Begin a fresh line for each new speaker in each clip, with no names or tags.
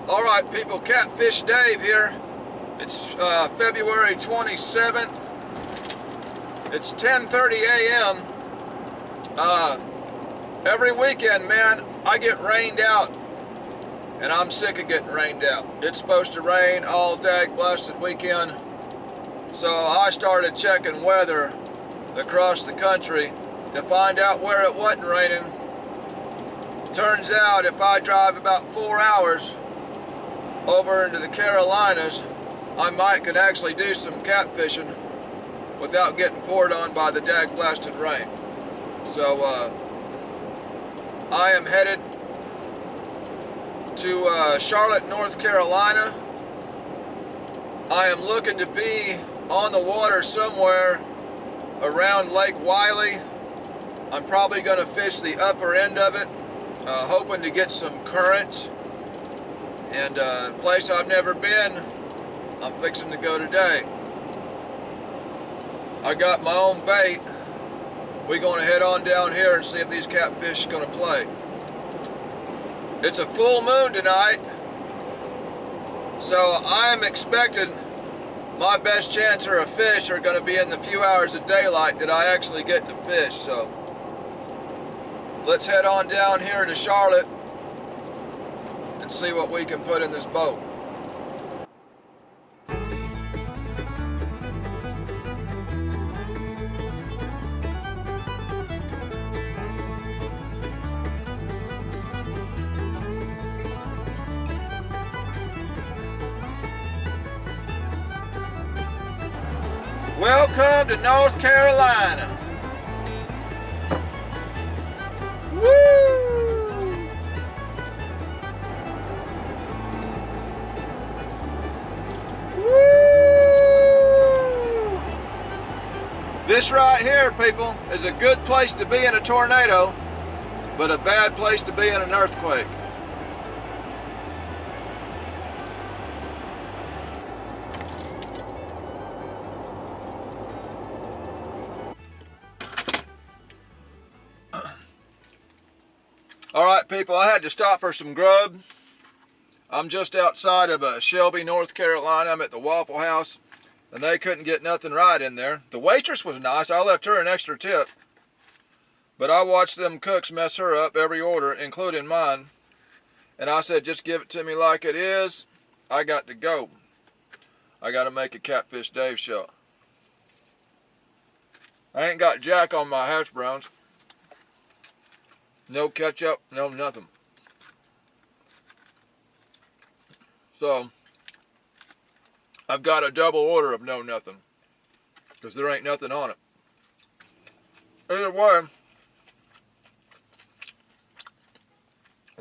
All right, people, Catfish Dave here. It's February 27th. It's 10:30 a.m. Every weekend, man, I get rained out, and I'm sick of getting rained out. It's supposed to rain all day, blasted weekend. So I started checking weather across the country to find out where it wasn't raining. Turns out if I drive about 4 hours over into the Carolinas, I might could actually do some catfishing without getting poured on by the dag-blasted rain. So I am headed to Charlotte, North Carolina. I am looking to be on the water somewhere around Lake Wiley. I'm probably going to fish the upper end of it, hoping to get some currents. And a place I've never been, I'm fixing to go today. I got my own bait. We're going to head on down here and see if these catfish are going to play. It's a full moon tonight, so I'm expecting my best chance of a fish are going to be in the few hours of daylight that I actually get to fish. So let's head on down here to Charlotte and see what we can put in this boat. Welcome to North Carolina. Woo! Woo! This right here, people, is a good place to be in a tornado, but a bad place to be in an earthquake. All right, people, I had to stop for some grub. I'm just outside of Shelby, North Carolina. I'm at the Waffle House, and they couldn't get nothing right in there. The waitress was nice. I left her an extra tip, but I watched them cooks mess her up every order, including mine. And I said, just give it to me like it is. I got to go. I got to make a Catfish Dave show. I ain't got jack on my hash browns. No ketchup, no nothing. So, I've got a double order of no nothing, because there ain't nothing on it. Either way,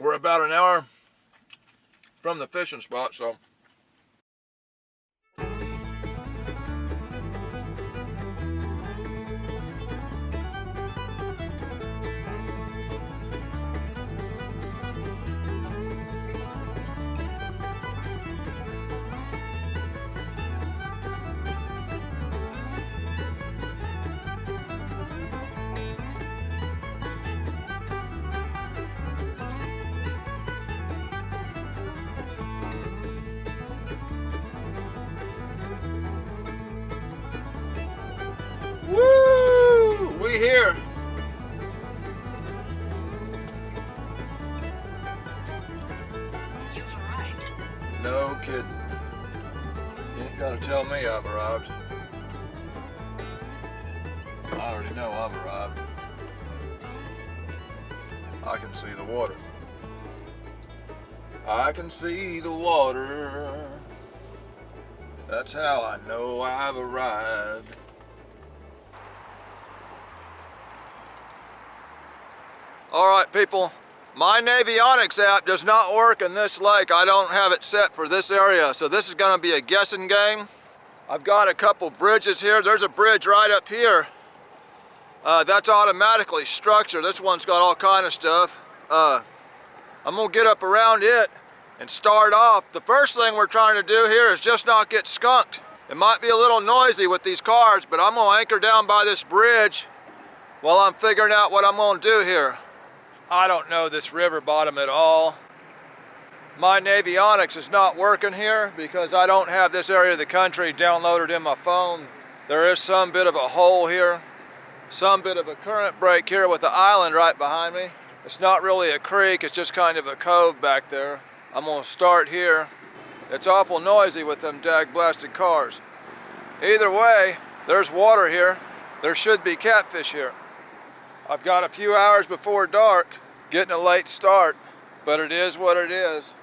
we're about an hour from the fishing spot, so woo! We here.
You've arrived.
No kidding. You ain't gotta tell me I've arrived. I already know I've arrived. I can see the water. I can see the water. That's how I know I've arrived. Alright, people, my Navionics app does not work in this lake. I don't have it set for this area, so this is going to be a guessing game. I've got a couple bridges here. There's a bridge right up here. That's automatically structured. This one's got all kind of stuff. I'm going to get up around it and start off. The first thing we're trying to do here is just not get skunked. It might be a little noisy with these cars, but I'm going to anchor down by this bridge while I'm figuring out what I'm going to do here. I don't know this river bottom at all. My Navionics is not working here because I don't have this area of the country downloaded in my phone. There is some bit of a hole here, some bit of a current break here with the island right behind me. It's not really a creek, it's just kind of a cove back there. I'm gonna start here. It's awful noisy with them dag-blasted cars. Either way, there's water here. There should be catfish here. I've got a few hours before dark, getting a late start, but it is what it is.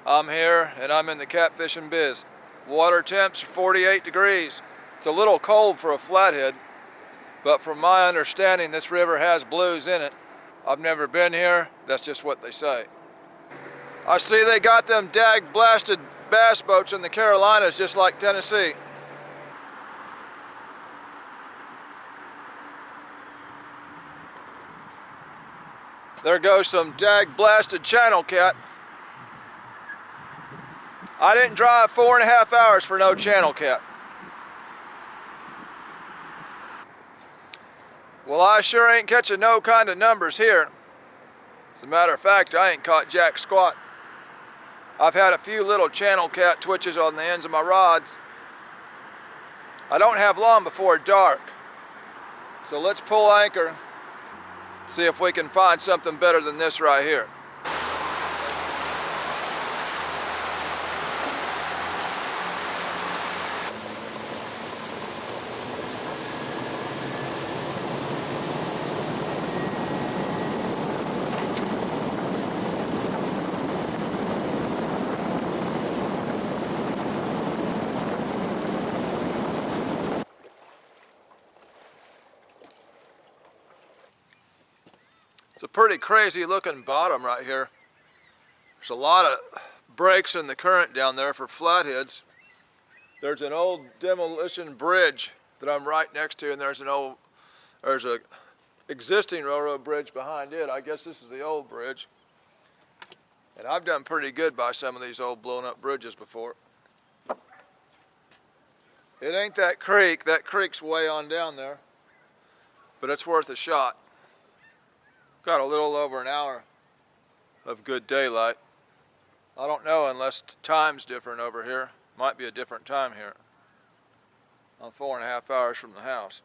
I'm here and I'm in the catfishing biz. Water temps are 48 degrees. It's a little cold for a flathead, but from my understanding, this river has blues in it. I've never been here, that's just what they say. I see they got them dag-blasted bass boats in the Carolinas just like Tennessee. There goes some dag-blasted channel cat. I didn't drive 4.5 hours for no channel cat. Well, I sure ain't catching no kind of numbers here. As a matter of fact, I ain't caught jack squat. I've had a few little channel cat twitches on the ends of my rods. I don't have long before dark. So let's pull anchor, see if we can find something better than this right here. It's a pretty crazy looking bottom right here. There's a lot of breaks in the current down there for flatheads. There's an old demolition bridge that I'm right next to, and there's a existing railroad bridge behind it. I guess this is the old bridge. And I've done pretty good by some of these old blown up bridges before. It ain't that creek's way on down there, but it's worth a shot. Got a little over an hour of good daylight. I don't know unless time's different over here. Might be a different time here. I'm 4.5 hours from the house.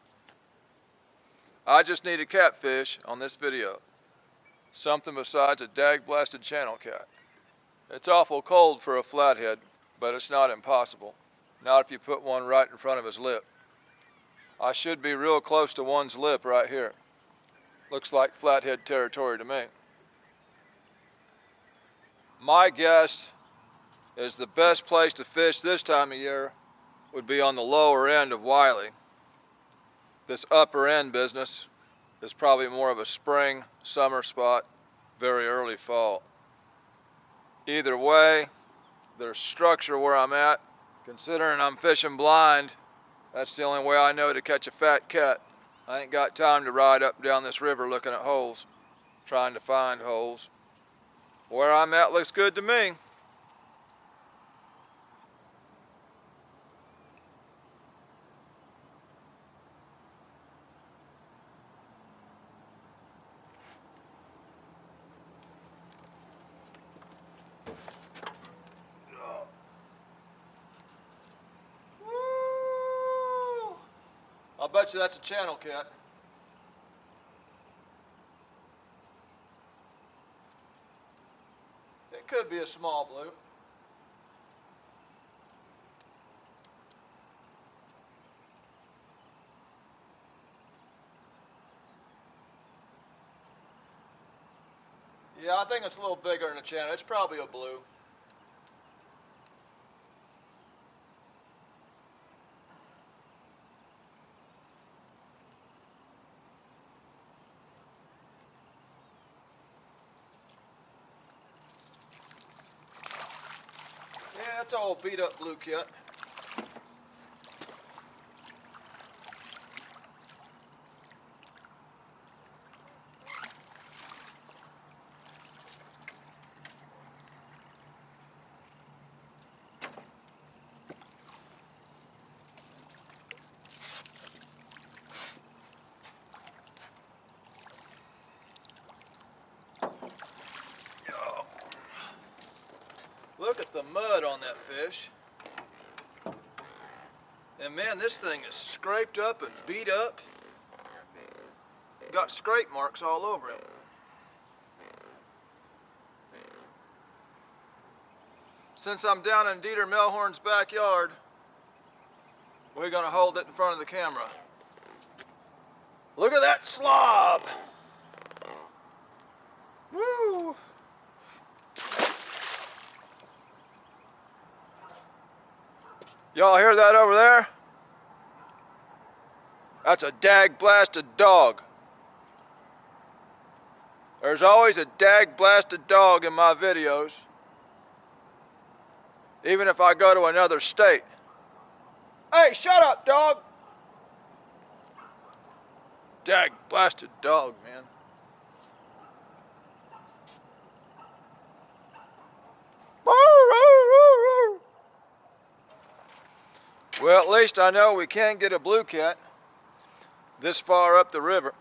I just need a catfish on this video. Something besides a dag-blasted channel cat. It's awful cold for a flathead, but it's not impossible. Not if you put one right in front of his lip. I should be real close to one's lip right here. Looks like flathead territory to me. My guess is the best place to fish this time of year would be on the lower end of Wiley. This upper end business is probably more of a spring, summer spot, very early fall. Either way, there's structure where I'm at. Considering I'm fishing blind, that's the only way I know to catch a fat cat. I ain't got time to ride up and down this river looking at holes, trying to find holes. Where I'm at looks good to me. Woo! I'll bet you that's a channel cat. It could be a small blue. Yeah, I think it's a little bigger than a channel. It's probably a blue. Yeah, it's an old beat up blue cat. mud on that fish. And man, this thing is scraped up and beat up. Got scrape marks all over it. Since I'm down in Dieter Melhorn's backyard, we're gonna hold it in front of the camera. Look at that slob! Woo! Y'all hear that over there? That's a dag-blasted dog. There's always a dag-blasted dog in my videos, even if I go to another state. Hey, shut up, dog! Dag-blasted dog, man. Well, at least I know we can get a blue cat this far up the river.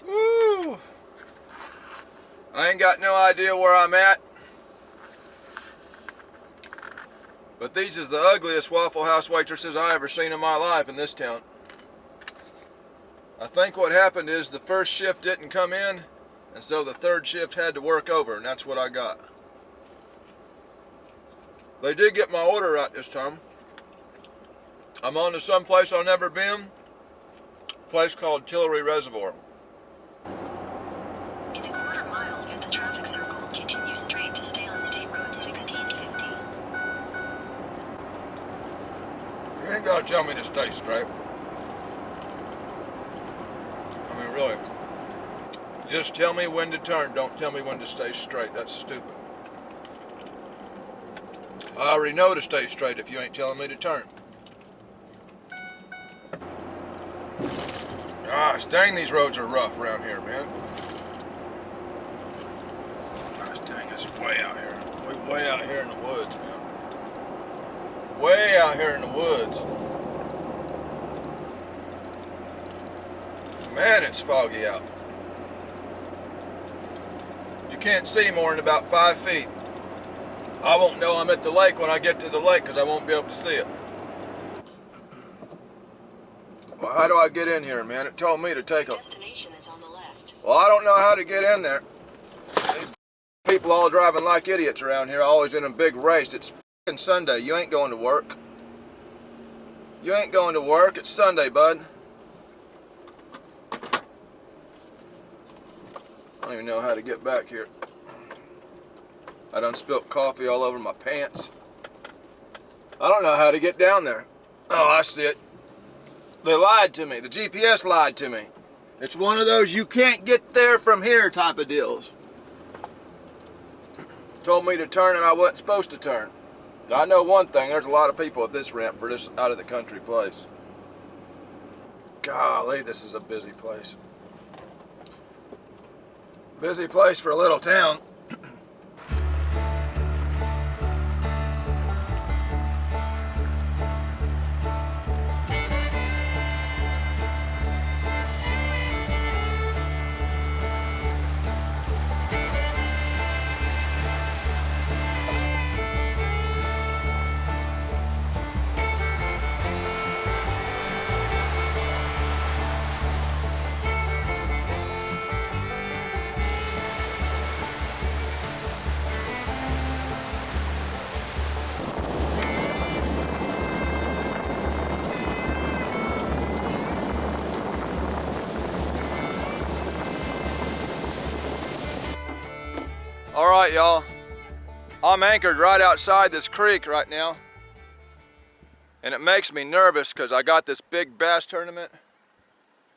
Woo! I ain't got no idea where I'm at, but these is the ugliest Waffle House waitresses I ever seen in my life in this town. I think what happened is the first shift didn't come in, and so the third shift had to work over, and that's what I got. They did get my order right this time. I'm on to some place I've never been, a place called Tillery Reservoir.
In a quarter mile, hit the traffic circle, continue straight to stay on State Road 1650.
You ain't gotta tell me to stay straight. I mean, really. Just tell me when to turn, don't tell me when to stay straight. That's stupid. I already know to stay straight if you ain't telling me to turn. Gosh dang, these roads are rough around here, man. Gosh dang, it's way out here. We're way out here in the woods, man. Way out here in the woods. Man, it's foggy out. You can't see more than about 5 feet. I won't know I'm at the lake when I get to the lake because I won't be able to see it. Well, how do I get in here, man? It told me to take a...
Destination is on the left.
Well, I don't know how to get in there. These people all driving like idiots around here, always in a big race. It's f***ing Sunday. You ain't going to work. You ain't going to work. It's Sunday, bud. I don't even know how to get back here. I done spilt coffee all over my pants. I don't know how to get down there. Oh, I see it. They lied to me. The GPS lied to me. It's one of those you can't get there from here type of deals. Told me to turn and I wasn't supposed to turn. I know one thing, there's a lot of people at this ramp for this out of the country place. Golly, this is a busy place. Busy place for a little town. All right, y'all. I'm anchored right outside this creek right now. And it makes me nervous because I got this big bass tournament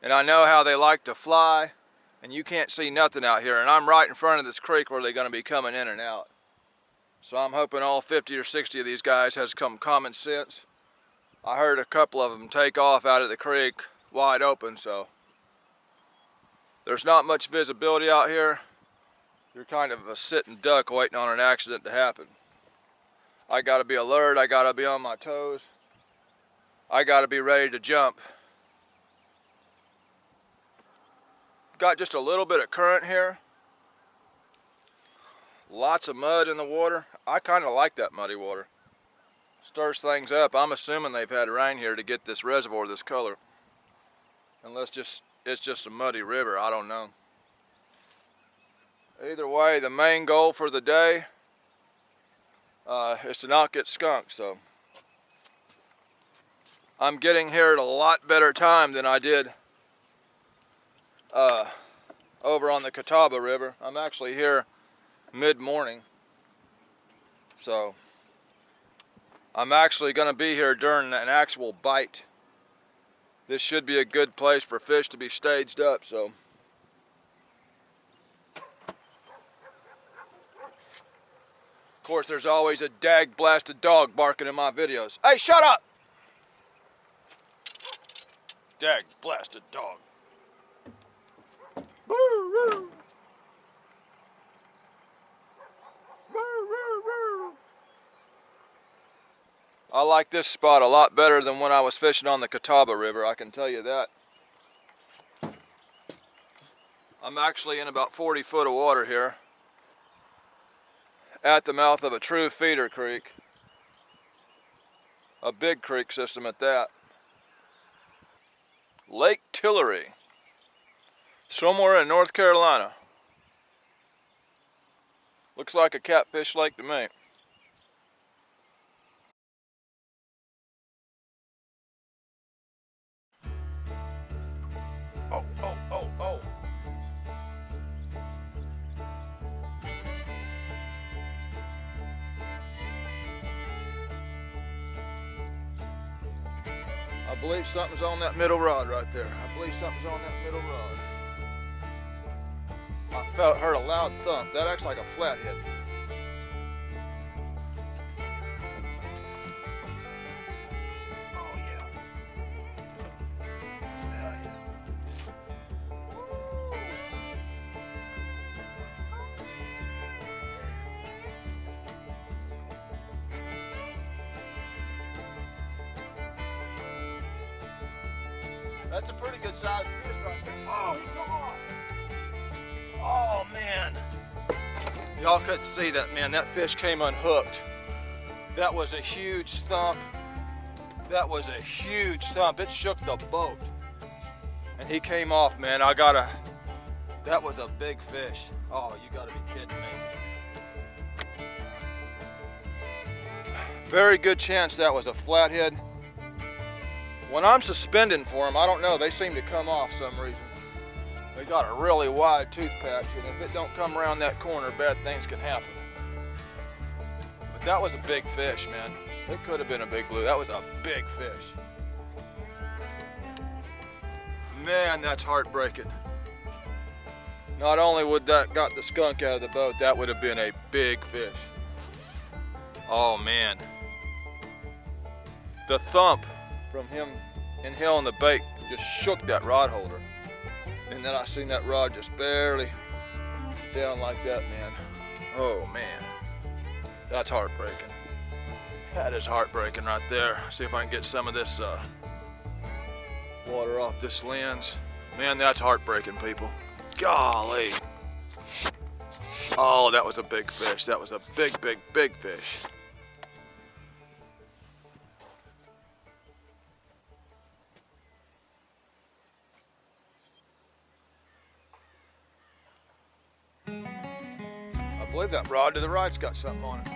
and I know how they like to fly and you can't see nothing out here. And I'm right in front of this creek where they're going to be coming in and out. So I'm hoping all 50 or 60 of these guys has some common sense. I heard a couple of them take off out of the creek wide open, so there's not much visibility out here. You're kind of a sitting duck waiting on an accident to happen. I gotta be alert, I gotta be on my toes. I gotta be ready to jump. Got just a little bit of current here. Lots of mud in the water. I kind of like that muddy water. Stirs things up. I'm assuming they've had rain here to get this reservoir this color. Unless it's just a muddy river, I don't know. Either way, the main goal for the day is to not get skunked. So I'm getting here at a lot better time than I did over on the Catawba River. I'm actually here mid-morning. So I'm actually going to be here during an actual bite. This should be a good place for fish to be staged up, so. Of course, there's always a dag-blasted dog barking in my videos. Hey, shut up! Dag-blasted dog. I like this spot a lot better than when I was fishing on the Catawba River, I can tell you that. I'm actually in about 40 foot of water here at the mouth of a true feeder creek. A big creek system at that. Lake Tillery, somewhere in North Carolina. Looks like a catfish lake to me. Oh, oh, oh, oh. I believe something's on that middle rod right there. I believe something's on that middle rod. I heard a loud thump. That acts like a flathead. Oh yeah. That's a pretty good sized fish right there. Oh, come on. Oh, man. Y'all couldn't see that, man. That fish came unhooked. That was a huge thump. That was a huge thump. It shook the boat. And he came off, man. That was a big fish. Oh, you gotta be kidding me. Very good chance that was a flathead. When I'm suspending for them, I don't know, they seem to come off some reason. They got a really wide tooth patch, and if it don't come around that corner, bad things can happen. But that was a big fish, man. It could have been a big blue. That was a big fish. Man, that's heartbreaking. Not only would that got the skunk out of the boat, that would have been a big fish. Oh, man. The thump from him inhaling the bait just shook that rod holder. And then I seen that rod just barely down like that, man. Oh, man. That's heartbreaking. That is heartbreaking right there. See if I can get some of this water off this lens. Man, that's heartbreaking, people. Golly. Oh, that was a big fish. That was a big, big, big fish. I believe that rod to the right's got something on it.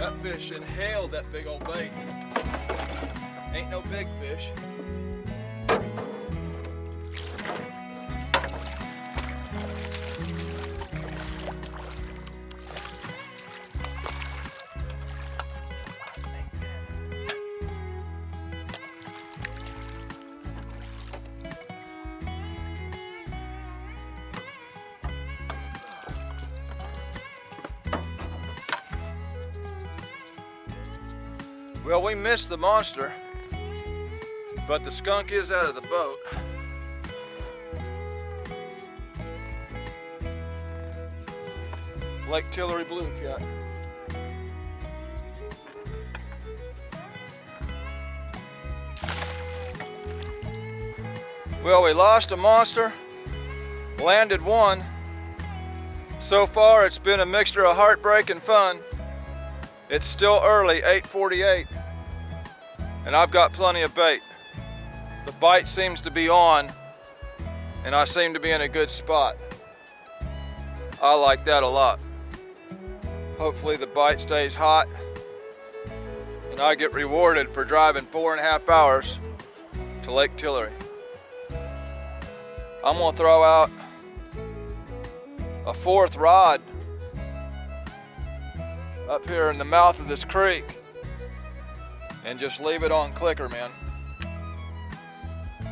That fish inhaled that big old bait. Ain't no big fish. Well, we missed the monster, but the skunk is out of the boat. Lake Tillery blue cat. Well, we lost a monster, landed one. So far, it's been a mixture of heartbreak and fun. It's still early, 8:48, and I've got plenty of bait. The bite seems to be on, and I seem to be in a good spot. I like that a lot. Hopefully the bite stays hot, and I get rewarded for driving 4.5 hours to Lake Tillery. I'm gonna throw out a 4th rod up here in the mouth of this creek and just leave it on clicker, man.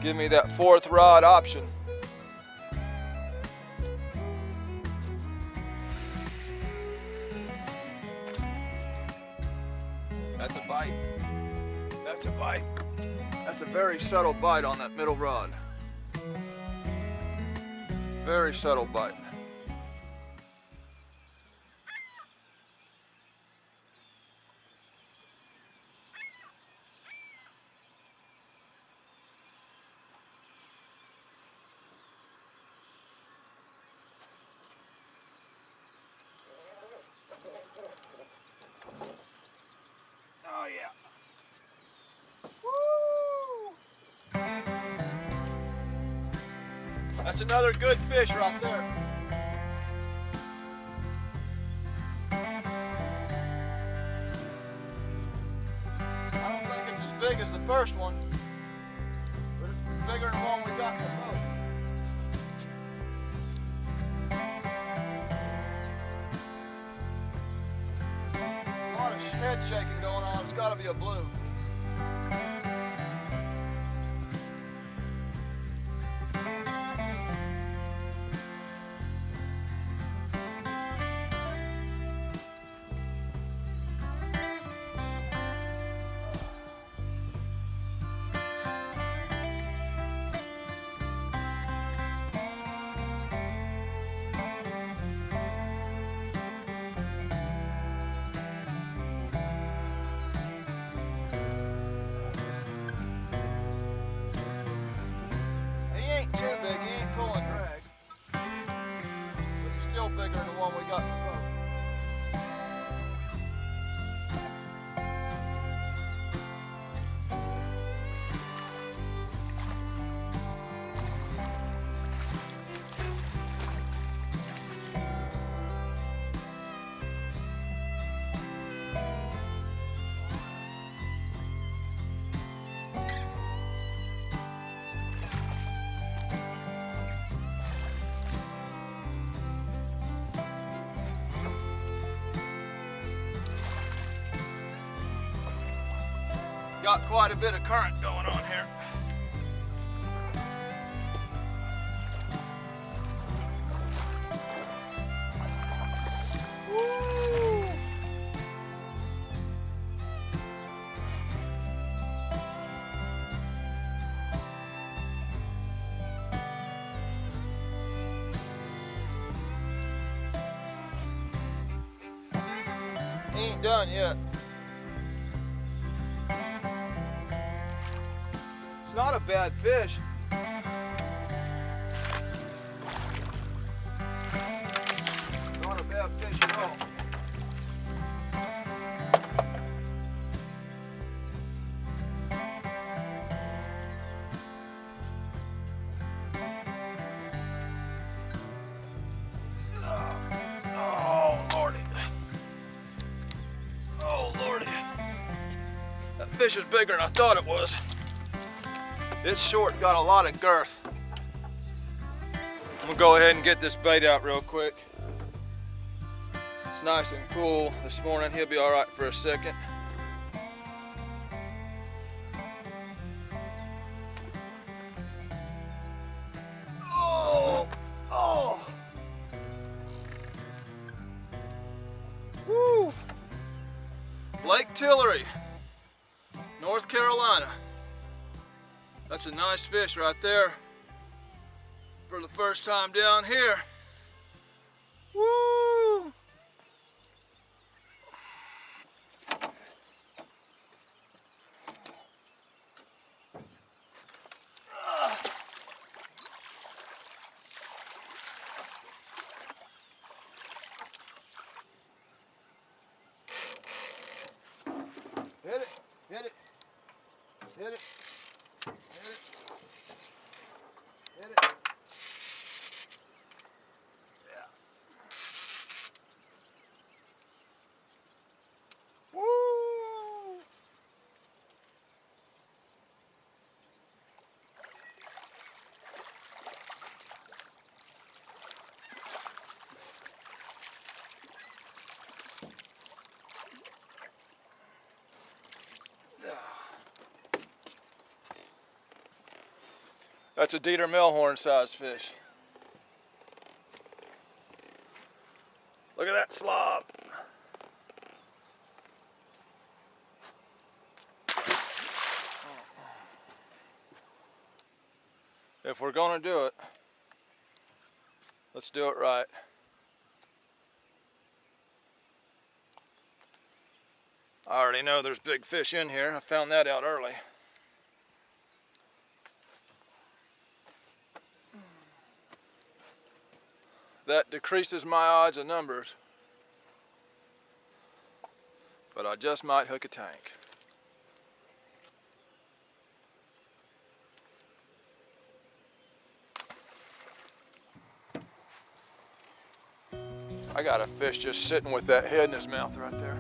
Give me that 4th rod option. That's a bite. That's a bite. That's a very subtle bite on that middle rod. Very subtle bite. Oh yeah. Woo! That's another good fish right there. I don't think it's as big as the first one, but it's bigger than the one we got in the boat. A lot of head shaking going on. It's got to be a blue. Too big, he ain't pulling drag, but he's still bigger than the one we got in the boat. Got quite a bit of current going on here. Woo! He ain't done yet. It's not a bad fish. Not a bad fish at all. Oh, Lordy. Oh, fish is bigger than I thought it was. It's short, got a lot of girth. I'm gonna go ahead and get this bait out real quick. It's nice and cool this morning. He'll be all right for a second. Oh, oh. Woo. Lake Tillery, North Carolina. That's a nice fish right there for the first time down here. Woo! Hit it, hit it, hit it, hit it, hit it. Yeah. Woo! That's a Dieter Millhorn size fish. Look at that slob. If we're gonna do it, let's do it right. I already know there's big fish in here. I found that out early. That decreases my odds of numbers, but I just might hook a tank. I got a fish just sitting with that head in his mouth right there.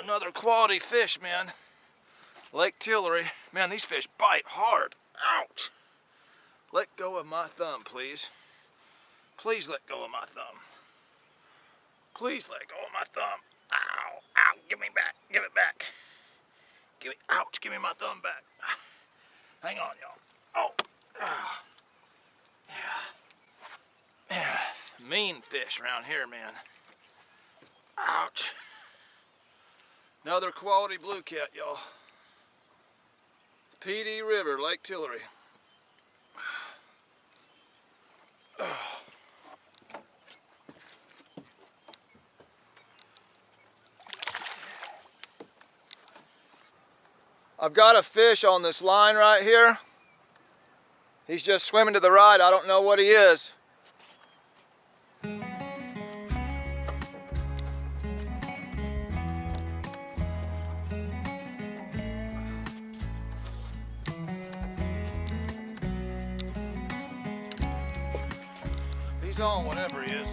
Another quality fish, man. Lake Tillery. Man, these fish bite hard. Ouch. Let go of my thumb, please. Please let go of my thumb. Please let go of my thumb. Ow, ow, give me back, give it back. Give me, ouch, give me my thumb back. Hang on, y'all. Oh, yeah. Mean fish around here, man. Ouch. Another quality blue cat, y'all. PD River, Lake Tillery. I've got a fish on this line right here. He's just swimming to the right. I don't know what he is. He's on whatever he is.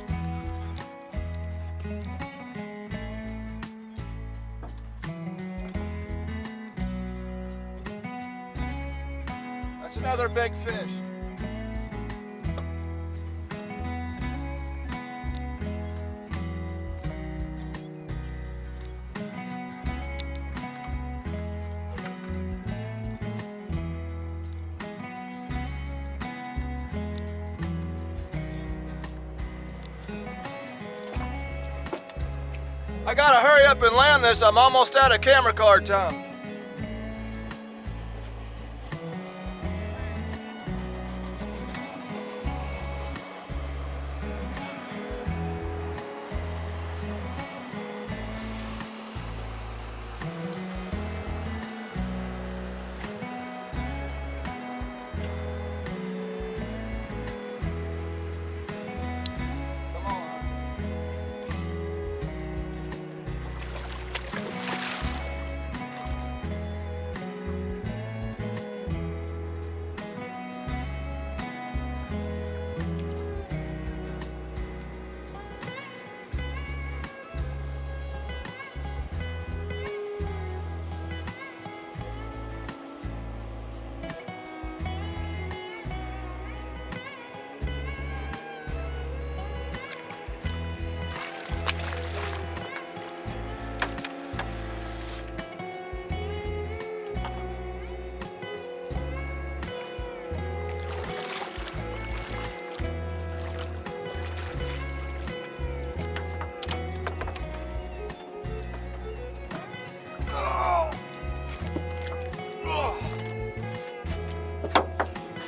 That's another big fish. I gotta hurry up and land this. I'm almost out of camera card time.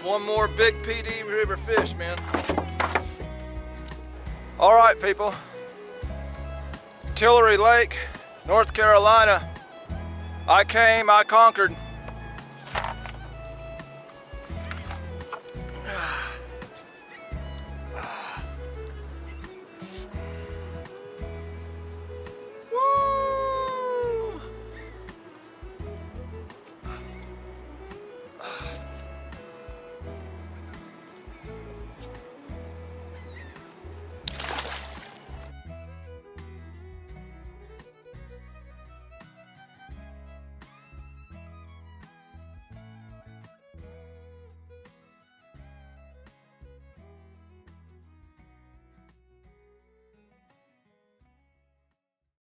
One more big PD River fish, man. All right, people. Tillery Lake, North Carolina. I came, I conquered.